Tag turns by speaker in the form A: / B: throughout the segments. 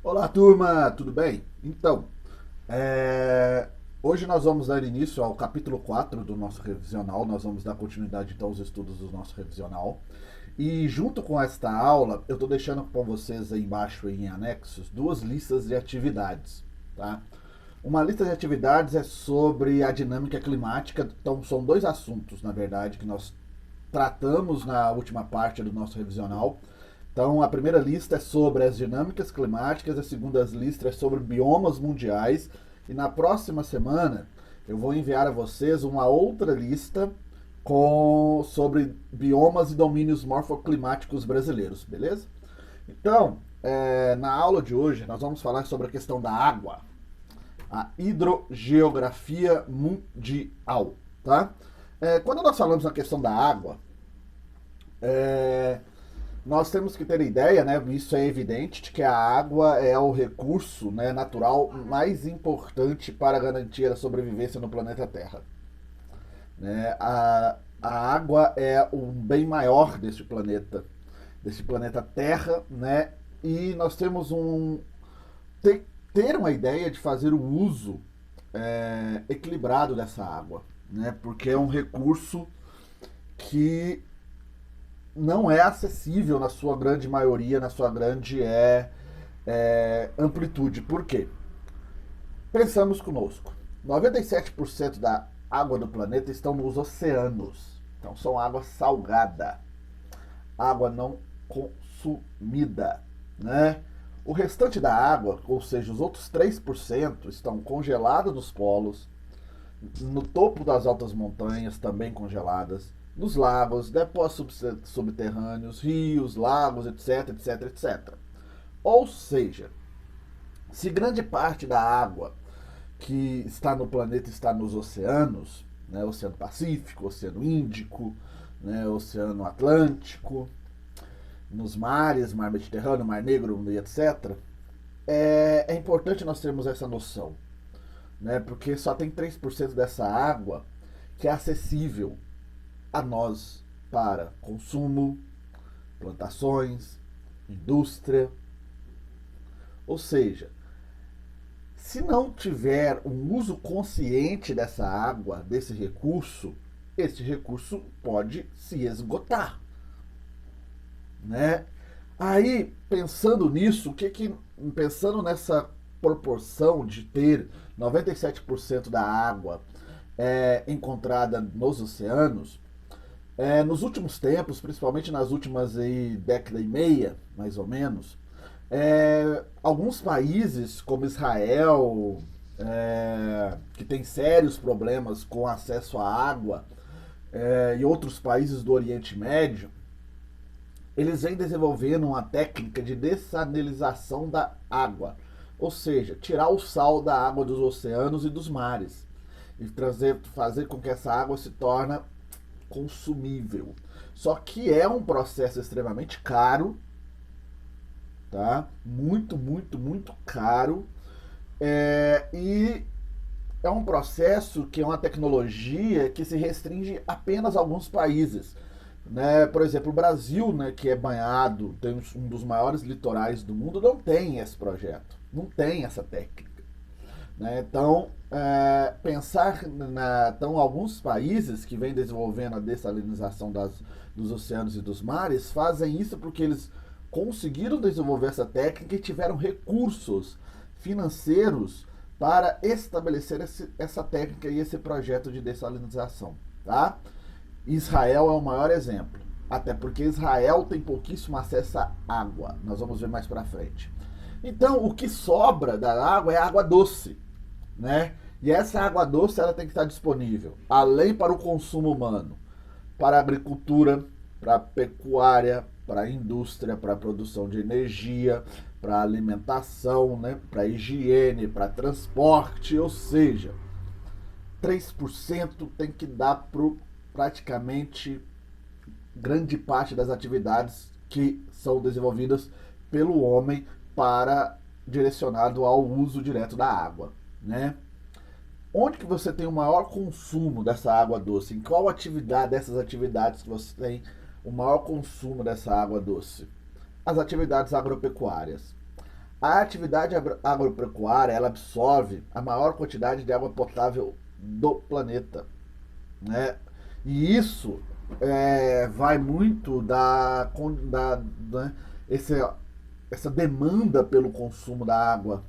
A: Olá, turma, tudo bem? Então, hoje nós vamos dar início ao capítulo 4 do nosso revisional. Nós vamos dar continuidade então aos estudos do nosso revisional. E junto com esta aula, eu estou deixando com vocês aí embaixo em anexos duas listas de atividades, tá? Uma lista de atividades é sobre a dinâmica climática. Então são dois assuntos, na verdade, que nós tratamos na última parte do nosso revisional. Então, a primeira lista é sobre as dinâmicas climáticas, a segunda lista é sobre biomas mundiais. E na próxima semana eu vou enviar a vocês uma outra lista sobre biomas e domínios morfoclimáticos brasileiros, beleza? Então, na aula de hoje, nós vamos falar sobre a questão da água, a hidrogeografia mundial, tá? Quando nós falamos na questão da água, é, nós temos que ter ideia, né? Isso é evidente, de que a água é o recurso, né, natural mais importante para garantir a sobrevivência no planeta Terra. Né? A água é o bem maior deste planeta Terra, né? E nós temos ter uma ideia de fazer o uso equilibrado dessa água, né? Porque é um recurso que não é acessível na sua grande maioria, na sua grande amplitude. Por quê? Pensamos conosco. 97% da água do planeta estão nos oceanos. Então são água salgada, água não consumida, né? O restante da água, ou seja, os outros 3%, estão congelados nos polos, no topo das altas montanhas, também congeladas, nos lagos, depósitos subterrâneos, rios, lagos, etc, etc, etc. Ou seja, se grande parte da água que está no planeta está nos oceanos, né, Oceano Pacífico, Oceano Índico, né, Oceano Atlântico, nos mares, Mar Mediterrâneo, Mar Negro e etc., é importante nós termos essa noção, né, porque só tem 3% dessa água que é acessível a nós para consumo, plantações, indústria. Ou seja, se não tiver um uso consciente dessa água, desse recurso, esse recurso pode se esgotar, né? Aí, pensando nisso, pensando nessa proporção de ter 97% da água encontrada nos oceanos, nos últimos tempos, principalmente nas últimas década e meia, mais ou menos, alguns países como Israel, que tem sérios problemas com acesso à água, e outros países do Oriente Médio, eles vêm desenvolvendo uma técnica de dessalinização da água, ou seja, tirar o sal da água dos oceanos e dos mares e fazer com que essa água se torne consumível. Só que é um processo extremamente caro, tá? Muito, muito, muito caro. E é um processo que é uma tecnologia que se restringe apenas a alguns países. Né? Por exemplo, o Brasil, né, que é banhado, tem um dos maiores litorais do mundo, não tem esse projeto, não tem essa técnica. Né? Então, então, alguns países que vêm desenvolvendo a dessalinização dos oceanos e dos mares fazem isso porque eles conseguiram desenvolver essa técnica e tiveram recursos financeiros para estabelecer essa técnica e esse projeto de dessalinização. Tá? Israel é o maior exemplo, até porque Israel tem pouquíssimo acesso à água. Nós vamos ver mais para frente. Então, o que sobra da água é água doce, né? E essa água doce ela tem que estar disponível, além para o consumo humano, para a agricultura, para a pecuária, para a indústria, para a produção de energia, para a alimentação, né? Para a higiene, para transporte, ou seja, 3% tem que dar para praticamente grande parte das atividades que são desenvolvidas pelo homem para direcionado ao uso direto da água, né? Onde que você tem o maior consumo dessa água doce? Em qual atividade dessas atividades que você tem o maior consumo dessa água doce? As atividades agropecuárias. A atividade agropecuária, ela absorve a maior quantidade de água potável do planeta, né? E isso vai muito né, esse, essa demanda pelo consumo da água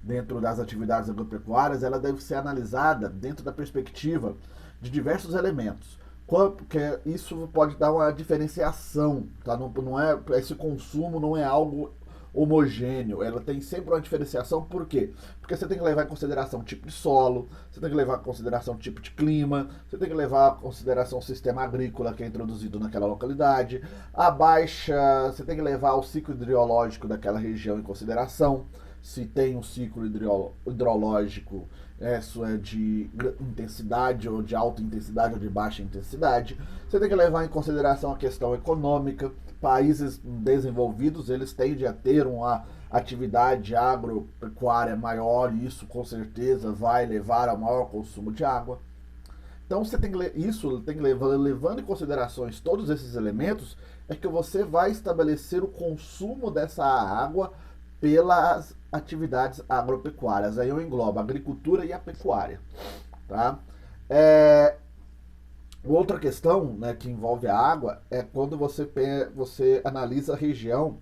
A: dentro das atividades agropecuárias, ela deve ser analisada dentro da perspectiva de diversos elementos. Porque isso pode dar uma diferenciação, tá? Esse consumo não é algo homogêneo, ela tem sempre uma diferenciação, por quê? Porque você tem que levar em consideração o tipo de solo, você tem que levar em consideração o tipo de clima, você tem que levar em consideração o sistema agrícola que é introduzido naquela localidade, você tem que levar o ciclo hidrológico daquela região em consideração, se tem um ciclo hidrológico isso é de intensidade ou de alta intensidade ou de baixa intensidade. Você tem que levar em consideração a questão econômica. Países desenvolvidos, eles tendem a ter uma atividade agropecuária maior e isso com certeza vai levar ao maior consumo de água. Então você tem que isso tem que levando em considerações todos esses elementos é que você vai estabelecer o consumo dessa água pelas atividades agropecuárias. Aí eu englobo a agricultura e a pecuária. Tá? Outra questão, né, que envolve a água é quando você analisa a região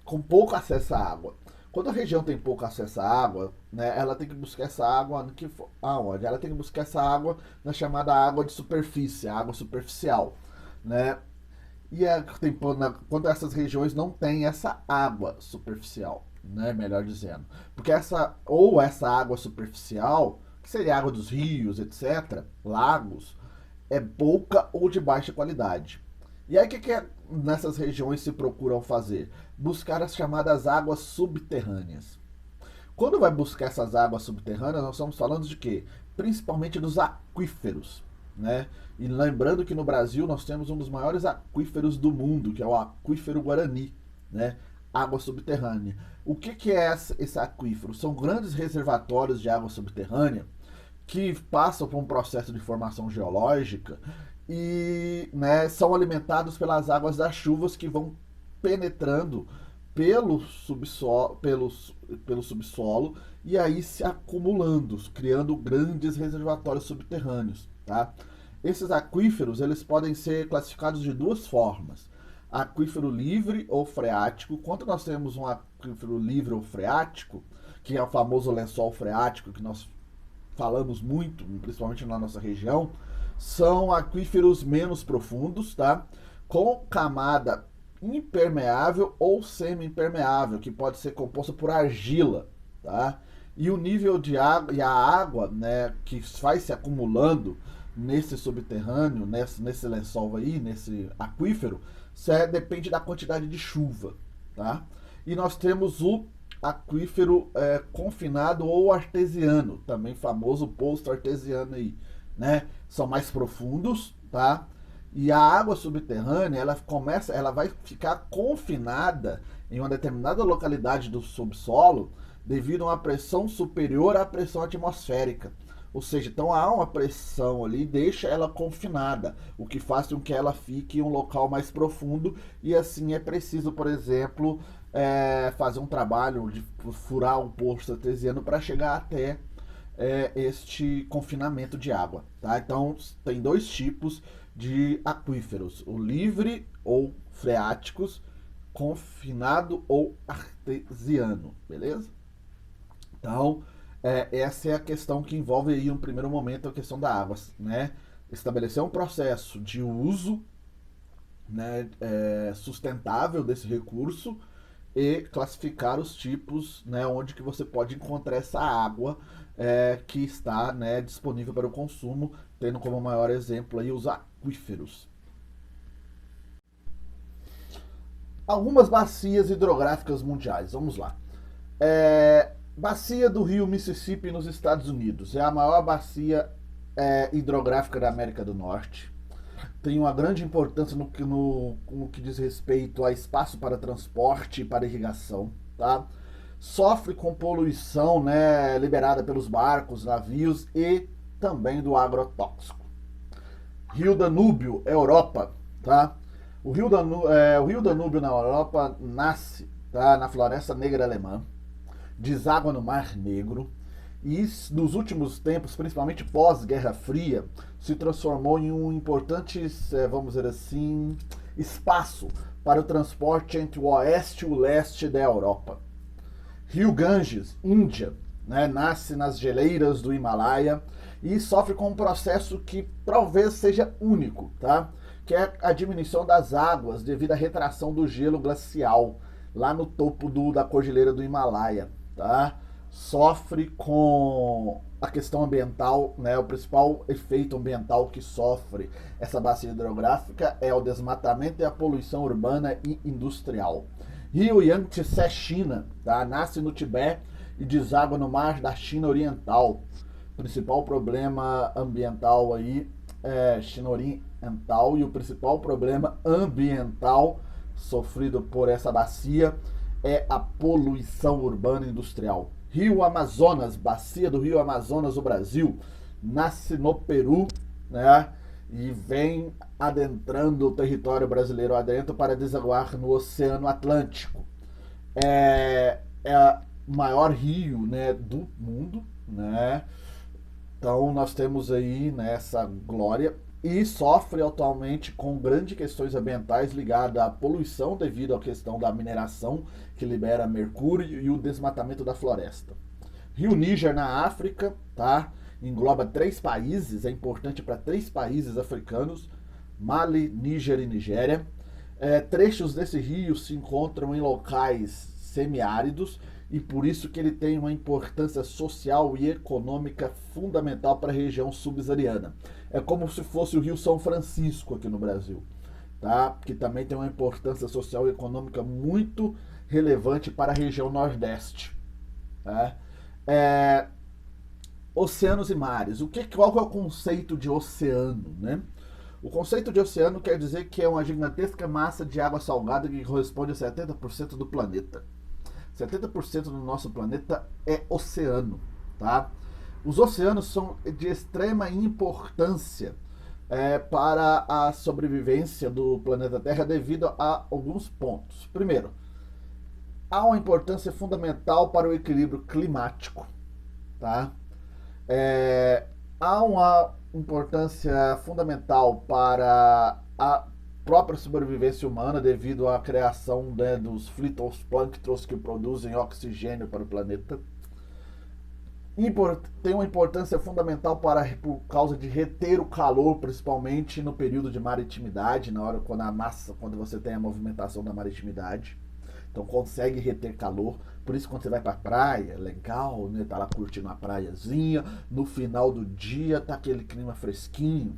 A: com pouco acesso à água. Quando a região tem pouco acesso à água, né, ela tem que buscar essa água aonde? Ela tem que buscar essa água na chamada água de superfície, a água superficial, né? E quando essas regiões não têm essa água superficial, né, melhor dizendo. Porque essa água superficial, que seria a água dos rios, etc., lagos, é pouca ou de baixa qualidade. E aí o que nessas regiões se procuram fazer? Buscar as chamadas águas subterrâneas. Quando vai buscar essas águas subterrâneas, nós estamos falando de quê? Principalmente dos aquíferos, né? E lembrando que no Brasil nós temos um dos maiores aquíferos do mundo, que é o aquífero Guarani, né? Água subterrânea. O que é esse aquífero? São grandes reservatórios de água subterrânea que passam por um processo de formação geológica e, né, são alimentados pelas águas das chuvas que vão penetrando pelo subsolo e aí se acumulando, criando grandes reservatórios subterrâneos, tá? Esses aquíferos, eles podem ser classificados de duas formas: aquífero livre ou freático. Quando nós temos um aquífero livre ou freático, que é o famoso lençol freático que nós falamos muito, principalmente na nossa região, são aquíferos menos profundos, tá? Com camada impermeável ou semi-impermeável, que pode ser composta por argila, tá? E o nível de água e a água, né, que vai se acumulando nesse subterrâneo, nesse lençol aí, nesse aquífero, depende da quantidade de chuva, tá? E nós temos o aquífero confinado ou artesiano, também famoso poço artesiano aí, né? São mais profundos, tá? E a água subterrânea, ela vai ficar confinada em uma determinada localidade do subsolo devido a uma pressão superior à pressão atmosférica. Ou seja, então há uma pressão ali, deixa ela confinada, o que faz com que ela fique em um local mais profundo e assim é preciso, por exemplo, fazer um trabalho de furar um poço artesiano para chegar até este confinamento de água, tá? Então tem dois tipos de aquíferos: o livre ou freáticos, confinado ou artesiano, beleza? Então essa é a questão que envolve aí, no primeiro momento, a questão da água, né? Estabelecer um processo de uso, né, sustentável desse recurso e classificar os tipos, né, onde que você pode encontrar essa água que está, né, disponível para o consumo, tendo como maior exemplo aí os aquíferos. Algumas bacias hidrográficas mundiais, vamos lá. Bacia do rio Mississippi nos Estados Unidos é a maior bacia hidrográfica da América do Norte. Tem uma grande importância no que diz respeito a espaço para transporte e para irrigação, tá? Sofre com poluição, né, liberada pelos barcos, navios e também do agrotóxico. Rio Danúbio, Europa, tá? O rio Danúbio na Europa nasce tá? Na Floresta Negra Alemã, deságua no Mar Negro e nos últimos tempos, principalmente pós-Guerra Fria, se transformou em um importante, vamos dizer assim, espaço para o transporte entre o oeste e o leste da Europa. Rio Ganges, Índia, né, nasce nas geleiras do Himalaia e sofre com um processo que talvez seja único, tá? Que é a diminuição das águas devido à retração do gelo glacial lá no topo da cordilheira do Himalaia, tá? Sofre com a questão ambiental, né? O principal efeito ambiental que sofre essa bacia hidrográfica é o desmatamento e a poluição urbana e industrial. Rio Yangtze, China, tá? Nasce no Tibete e deságua no mar da China Oriental. O principal problema ambiental aí é China Oriental, e o principal problema ambiental sofrido por essa bacia é a poluição urbana e industrial. Rio Amazonas, bacia do Rio Amazonas do Brasil, nasce no Peru, né? E vem adentrando o território brasileiro adentro para desaguar no Oceano Atlântico. É o maior rio, né, do mundo, né? Então nós temos aí, né, essa glória, e sofre atualmente com grandes questões ambientais ligadas à poluição devido à questão da mineração que libera mercúrio e o desmatamento da floresta. Rio Níger na África, tá? Engloba 3 países, é importante para 3 países africanos, Mali, Níger e Nigéria. Trechos desse rio se encontram em locais semiáridos e por isso que ele tem uma importância social e econômica fundamental para a região subsaariana. É como se fosse o Rio São Francisco aqui no Brasil, tá? Que também tem uma importância social e econômica muito relevante para a região Nordeste. Tá? Oceanos e mares. Qual que é o conceito de oceano, né? O conceito de oceano quer dizer que é uma gigantesca massa de água salgada que corresponde a 70% do planeta. 70% do nosso planeta é oceano, tá? Os oceanos são de extrema importância para a sobrevivência do planeta Terra devido a alguns pontos. Primeiro, há uma importância fundamental para o equilíbrio climático, tá? Há uma importância fundamental para a própria sobrevivência humana devido à criação, né, dos fitoplânctons que produzem oxigênio para o planeta. Tem uma importância fundamental por causa de reter o calor, principalmente no período de maritimidade, quando você tem a movimentação da maritimidade. Então consegue reter calor. Por isso quando você vai pra praia, é legal, né? Tá lá curtindo a praiazinha, no final do dia tá aquele clima fresquinho.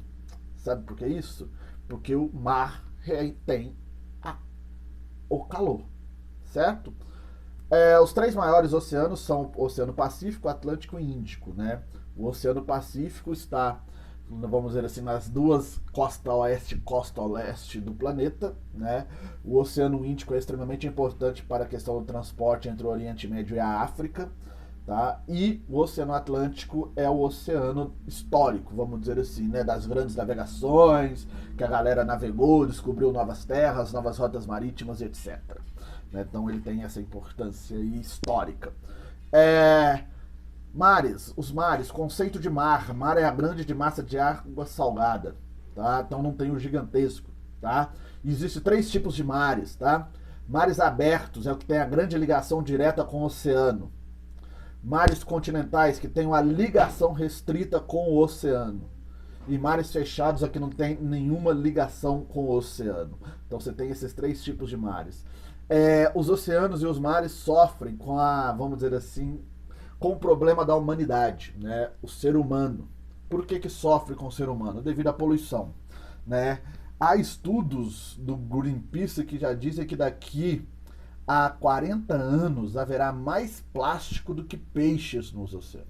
A: Sabe por que isso? Porque o mar retém o calor, certo? Os 3 maiores oceanos são o Oceano Pacífico, Atlântico e Índico, né? O Oceano Pacífico está, vamos dizer assim, nas 2 costa oeste e costa leste do planeta, né? O Oceano Índico é extremamente importante para a questão do transporte entre o Oriente Médio e a África, tá? E o Oceano Atlântico é o oceano histórico, vamos dizer assim, né? Das grandes navegações, que a galera navegou, descobriu novas terras, novas rotas marítimas, etc. Então ele tem essa importância histórica. Mares, os mares, conceito de mar. Mar é a grande de massa de água salgada, tá? Então não tem o gigantesco, tá? Existem 3 tipos de mares, tá? Mares abertos é o que tem a grande ligação direta com o oceano. Mares continentais, que tem uma ligação restrita com o oceano. E mares fechados é que não tem nenhuma ligação com o oceano. Então você tem esses 3 tipos de mares. Os oceanos e os mares sofrem com vamos dizer assim, com o problema da humanidade, né? O ser humano. Por que sofre com o ser humano? Devido à poluição, né? Há estudos do Greenpeace que já dizem que daqui a 40 anos haverá mais plástico do que peixes nos oceanos.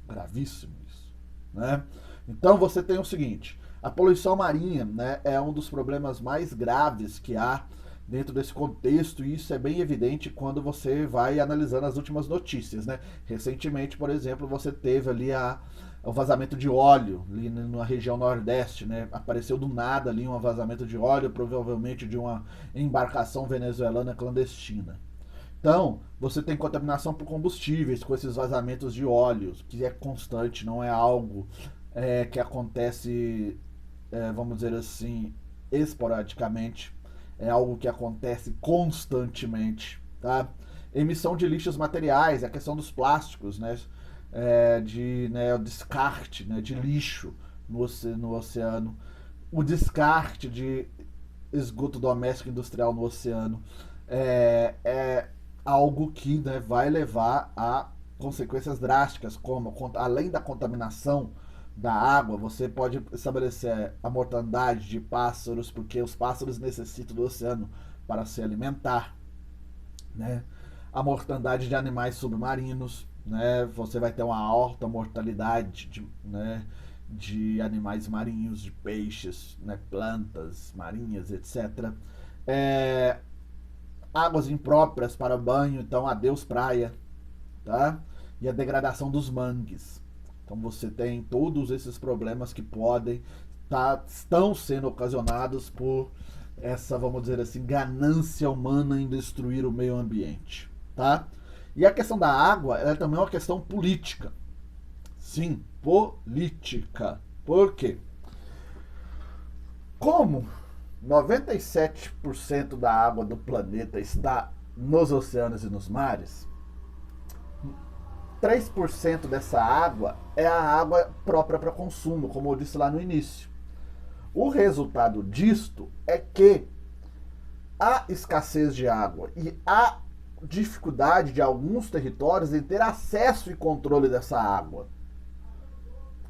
A: Gravíssimo isso, né? Então você tem o seguinte, a poluição marinha, né, é um dos problemas mais graves que há dentro desse contexto, e isso é bem evidente quando você vai analisando as últimas notícias, né? Recentemente, por exemplo, você teve ali o vazamento de óleo ali na região nordeste, né? Apareceu do nada ali um vazamento de óleo, provavelmente de uma embarcação venezuelana clandestina. Então, você tem contaminação por combustíveis com esses vazamentos de óleos, que é constante, não é algo que acontece, vamos dizer assim, esporadicamente. É algo que acontece constantemente, tá? Emissão de lixos materiais, a questão dos plásticos, né? O descarte, né, de lixo no oceano, o descarte de esgoto doméstico industrial no oceano é algo que, né, vai levar a consequências drásticas, como além da contaminação da água, você pode estabelecer a mortandade de pássaros, porque os pássaros necessitam do oceano para se alimentar, né? A mortandade de animais submarinos, né? Você vai ter uma alta mortalidade de animais marinhos, de peixes, né? Plantas marinhas, etc. Águas impróprias para banho, então adeus praia, tá? E a degradação dos mangues. Então você tem todos esses problemas que estão sendo ocasionados por essa, vamos dizer assim, ganância humana em destruir o meio ambiente, tá? E a questão da água, ela também é uma questão política. Sim, política. Por quê? Como 97% da água do planeta está nos oceanos e nos mares, 3% dessa água é a água própria para consumo, como eu disse lá no início. O resultado disto é que há escassez de água e há dificuldade de alguns territórios em ter acesso e controle dessa água.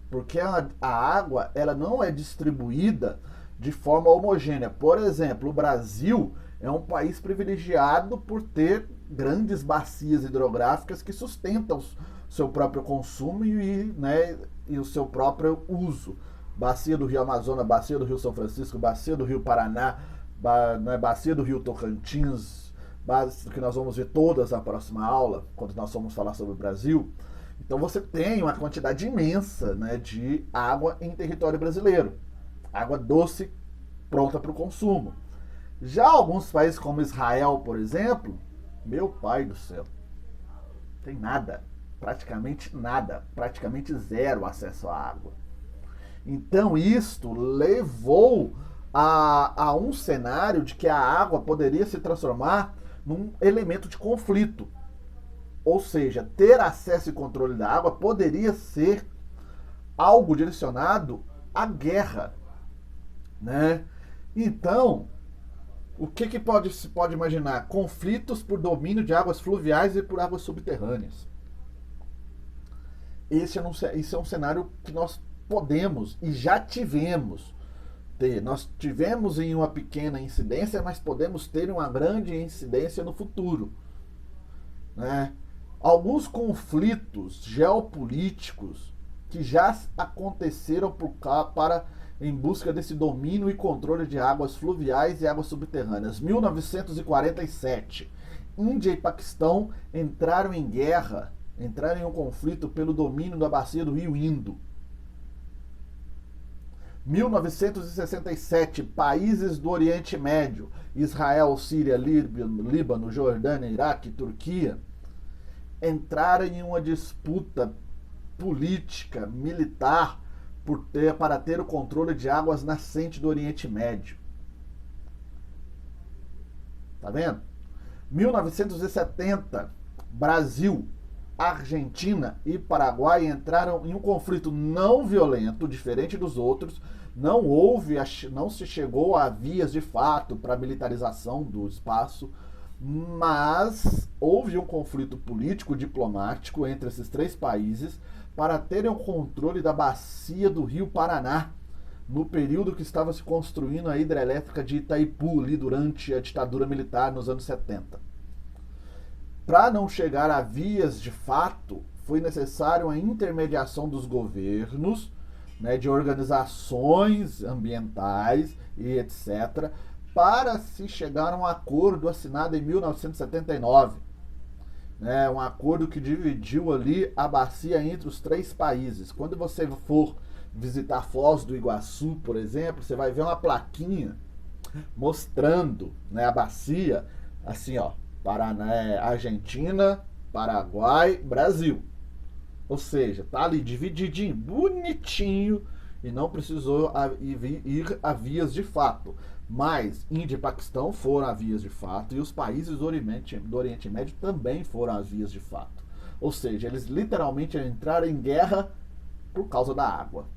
A: Porque a água ela não é distribuída de forma homogênea. Por exemplo, o Brasil é um país privilegiado por ter grandes bacias hidrográficas que sustentam o seu próprio consumo e o seu próprio uso. Bacia do Rio Amazonas, bacia do Rio São Francisco, bacia do Rio Paraná, bacia do Rio Tocantins, que nós vamos ver todas na próxima aula, quando nós formos falar sobre o Brasil. Então você tem uma quantidade imensa, né, de água em território brasileiro. Água doce pronta para o consumo. Já alguns países como Israel, por exemplo, meu pai do céu, tem nada, praticamente zero acesso à água. Então isto levou a um cenário de que a água poderia se transformar num elemento de conflito. Ou seja, ter acesso e controle da água poderia ser algo direcionado à guerra, né? Então, o que se pode imaginar? Conflitos por domínio de águas fluviais e por águas subterrâneas. Esse é um cenário que nós podemos e já tivemos ter. Nós tivemos em uma pequena incidência, mas podemos ter uma grande incidência no futuro, né? Alguns conflitos geopolíticos que já aconteceram em busca desse domínio e controle de águas fluviais e águas subterrâneas. 1947, Índia e Paquistão entraram em guerra, entraram em um conflito pelo domínio da bacia do Rio Indo. 1967, países do Oriente Médio, Israel, Síria, Líbano, Jordânia, Iraque, Turquia, entraram em uma disputa política, militar, para ter o controle de águas nascentes do Oriente Médio. Tá vendo? 1970, Brasil, Argentina e Paraguai entraram em um conflito não violento, diferente dos outros. Não se chegou a vias de fato para a militarização do espaço, mas houve um conflito político diplomático entre esses três países para terem o controle da bacia do Rio Paraná, no período que estava se construindo a hidrelétrica de Itaipu, ali durante a ditadura militar nos anos 70. Para não chegar a vias de fato, foi necessário a intermediação dos governos, né, de organizações ambientais e etc., para se chegar a um acordo assinado em 1979. Né, um acordo que dividiu ali a bacia entre os 3 países. Quando você for visitar Foz do Iguaçu, por exemplo, você vai ver uma plaquinha mostrando, né, a bacia, assim, ó, Paraná, Argentina, Paraguai, Brasil. Ou seja, tá ali divididinho, bonitinho, e não precisou ir a vias de fato. Mas Índia e Paquistão foram a vias de fato, e os países do Oriente Médio também foram as vias de fato. Ou seja, eles literalmente entraram em guerra por causa da água.